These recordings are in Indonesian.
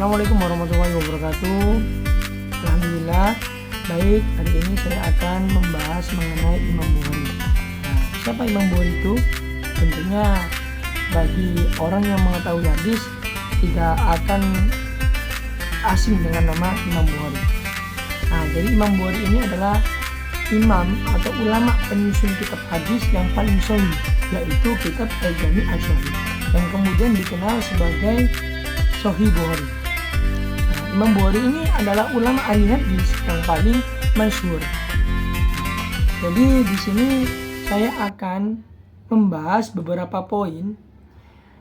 Assalamualaikum warahmatullahi wabarakatuh. Alhamdulillah, baik, hari ini saya akan membahas mengenai Imam Bukhari. Siapa Imam Bukhari itu? Tentunya bagi orang yang mengetahui hadis tidak akan asing dengan nama Imam Bukhari. Jadi Imam Bukhari ini adalah imam atau ulama penyusun kitab hadis yang paling sahih, yaitu kitab Al-Jami' Asy-Syahih, yang kemudian dikenal sebagai Sahih Bukhari. Imam Bukhari ini adalah ulama ahli hadis yang paling masyhur. Jadi di sini saya akan membahas beberapa poin,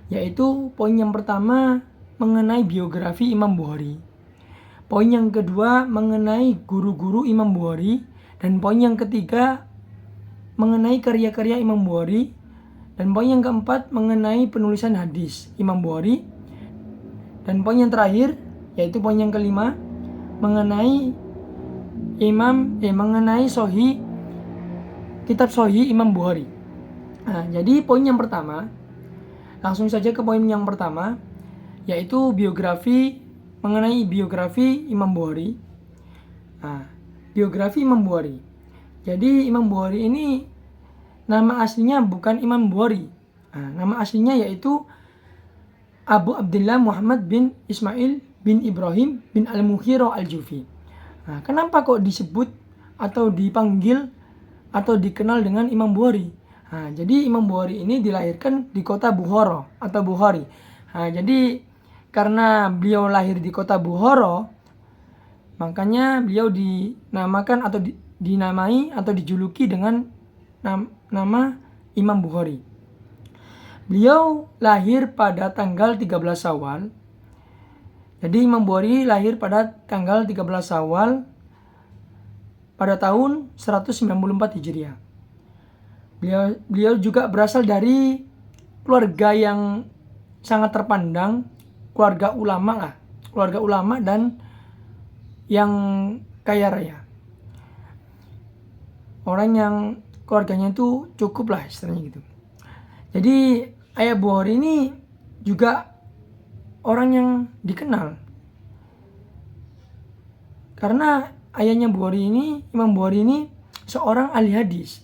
yaitu poin yang pertama mengenai biografi Imam Bukhari, poin yang kedua mengenai guru-guru Imam Bukhari, dan poin yang ketiga mengenai karya-karya Imam Bukhari, dan poin yang keempat mengenai penulisan hadis Imam Bukhari, dan poin yang terakhir yaitu poin yang kelima mengenai Sahih, kitab Sahih Imam Bukhari. Jadi poin yang pertama, langsung saja ke poin yang pertama, yaitu mengenai biografi Imam Bukhari. Biografi Imam Bukhari. Jadi Imam Bukhari ini nama aslinya bukan Imam Bukhari. Nama aslinya yaitu Abu Abdullah Muhammad bin Ismail bin Ibrahim bin Al-Mughirah Al-Jufi. Kenapa kok disebut atau dipanggil atau dikenal dengan Imam Bukhari? Jadi Imam Bukhari ini dilahirkan di kota Bukhara atau Bukhari. Jadi karena beliau lahir di kota Bukhara, makanya beliau dinamakan atau dinamai atau dijuluki dengan nama Imam Bukhari. Beliau lahir pada tanggal 13 Syawal. Jadi Imam Bukhari lahir pada tanggal 13 Syawal pada tahun 194 Hijriah. Beliau juga berasal dari keluarga yang sangat terpandang, keluarga ulama dan yang kaya raya. Orang yang keluarganya itu cukup lah istilahnya gitu. Jadi ayah Bukhari ini juga orang yang dikenal karena ayahnya Bukhari ini, Imam Bukhari ini seorang ahli hadis.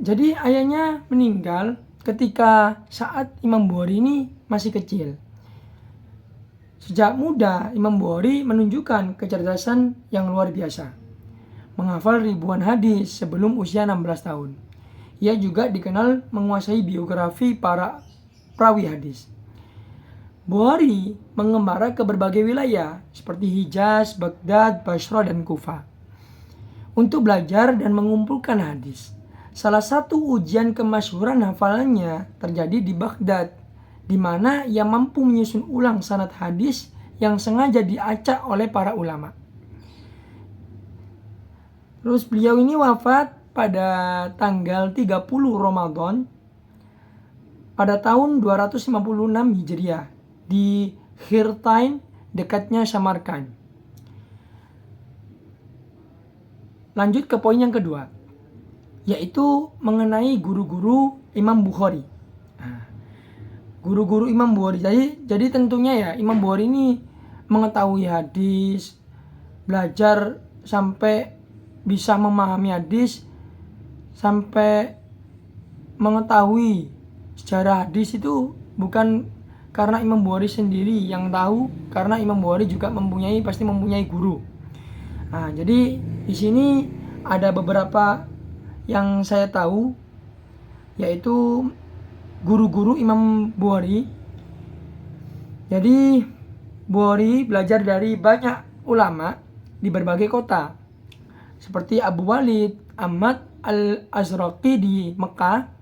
Jadi ayahnya meninggal ketika saat Imam Bukhari ini masih kecil. Sejak muda Imam Bukhari menunjukkan kecerdasan yang luar biasa, menghafal ribuan hadis sebelum usia 16 tahun. Ia juga dikenal menguasai biografi para perawi hadis. Bukhari mengembara ke berbagai wilayah seperti Hijaz, Baghdad, Basra, dan Kufah untuk belajar dan mengumpulkan hadis. Salah satu ujian kemasyhuran hafalannya terjadi di Baghdad, di mana ia mampu menyusun ulang sanad hadis yang sengaja diacak oleh para ulama. Terus beliau ini wafat pada tanggal 30 Ramadan pada tahun 256 Hijriah di Khirtain, dekatnya Samarkand. Lanjut ke poin yang kedua, yaitu mengenai guru-guru Imam Bukhari. Guru-guru Imam Bukhari. Jadi tentunya ya Imam Bukhari ini mengetahui hadis, belajar sampai bisa memahami hadis, sampai mengetahui sejarah hadis itu bukan karena Imam Bukhari sendiri yang tahu, karena Imam Bukhari juga pasti mempunyai guru. Jadi di sini ada beberapa yang saya tahu, yaitu guru-guru Imam Bukhari. Jadi Bukhari belajar dari banyak ulama di berbagai kota, seperti Abu Walid Ahmad Al-Azraqi di Mekah,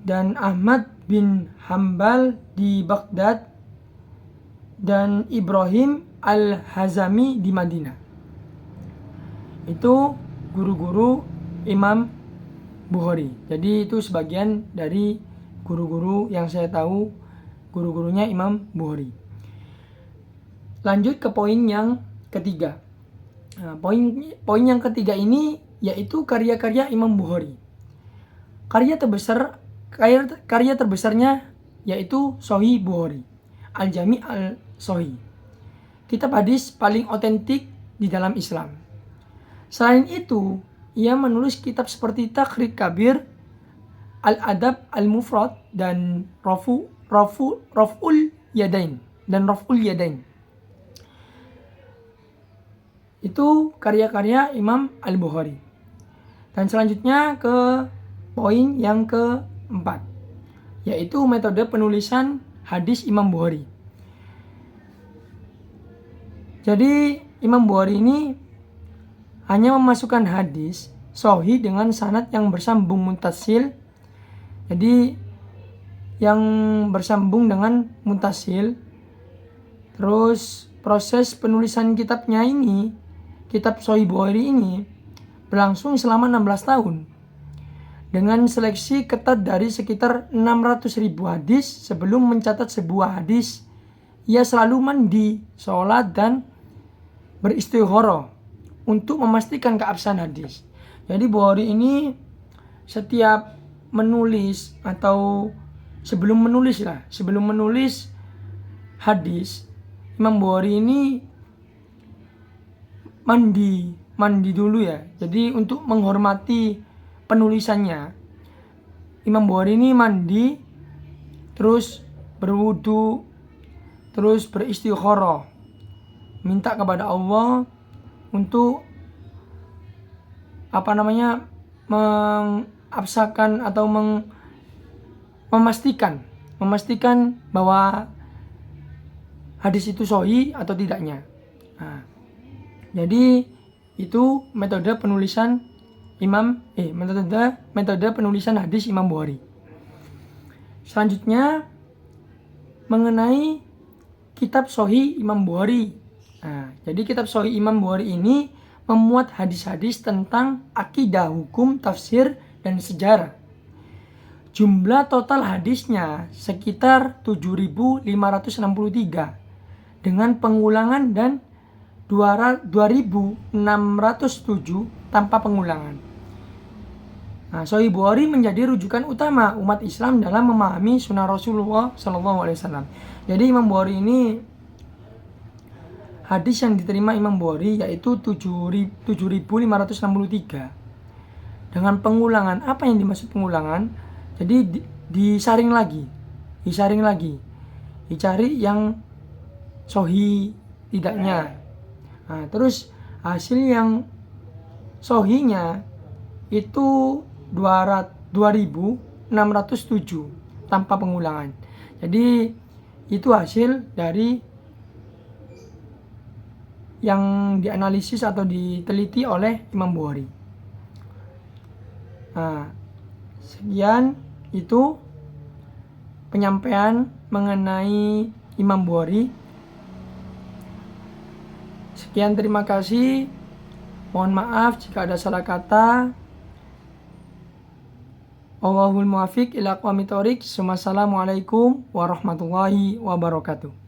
dan Ahmad bin Hambal di Baghdad, dan Ibrahim Al-Hazami di Madinah. Itu guru-guru Imam Bukhari. Jadi itu sebagian dari guru-guru yang saya tahu, guru-gurunya Imam Bukhari. Lanjut ke poin yang ketiga. Poin yang ketiga ini yaitu karya-karya Imam Bukhari. Karya terbesarnya yaitu Sahih Bukhari. Al-Jami' Al-Sahih. Kitab hadis paling otentik di dalam Islam. Selain itu, ia menulis kitab seperti Takhrij Kabir, Al-Adab Al-Mufrad, dan Raf'ul Yadain. Itu karya-karya Imam Al-Bukhari. Dan selanjutnya ke poin yang keempat, yaitu metode penulisan hadis Imam Bukhari. Jadi Imam Bukhari ini hanya memasukkan hadis sahih dengan sanad yang bersambung muttasil. Jadi yang bersambung dengan muttasil. Terus proses penulisan kitabnya ini, kitab Sahih Bukhari ini berlangsung selama 16 tahun. Dengan seleksi ketat dari sekitar 600.000 hadis. Sebelum mencatat sebuah hadis, ia selalu mandi, sholat, dan beristigharah untuk memastikan keabsahan hadis. Jadi Bukhari ini setiap menulis atau sebelum menulis hadis, Imam Bukhari ini mandi dulu ya. Jadi untuk menghormati penulisannya, Imam Bukhari ini mandi, terus berwudu, terus beristigharah, minta kepada Allah untuk mengabsakan atau memastikan bahwa hadis itu sahih atau tidaknya. Nah, jadi itu metode penulisan metode penulisan hadis Imam Bukhari. Selanjutnya mengenai kitab Sahih Imam Bukhari. Nah, jadi kitab Sahih Imam Bukhari ini memuat hadis-hadis tentang akidah, hukum, tafsir, dan sejarah. Jumlah total hadisnya sekitar 7.563 dengan pengulangan dan 2.607 tanpa pengulangan. Nah, Sahih Bukhari menjadi rujukan utama umat Islam dalam memahami sunnah Rasulullah SAW. Jadi Imam Bukhari ini, hadis yang diterima Imam Bukhari yaitu 7.563 dengan pengulangan. Apa yang dimaksud pengulangan? Jadi disaring lagi, dicari yang sahih tidaknya. Nah, terus hasil yang sahihnya itu 2.607 tanpa pengulangan. Jadi itu hasil dari yang dianalisis atau diteliti oleh Imam Bukhari. Nah, sekian itu penyampaian mengenai Imam Bukhari. Sekian, terima kasih. Mohon maaf jika ada salah kata. Allahul muwaffiq ila aqwamit thoriq. Wassalamualaikum warahmatullahi wabarakatuh.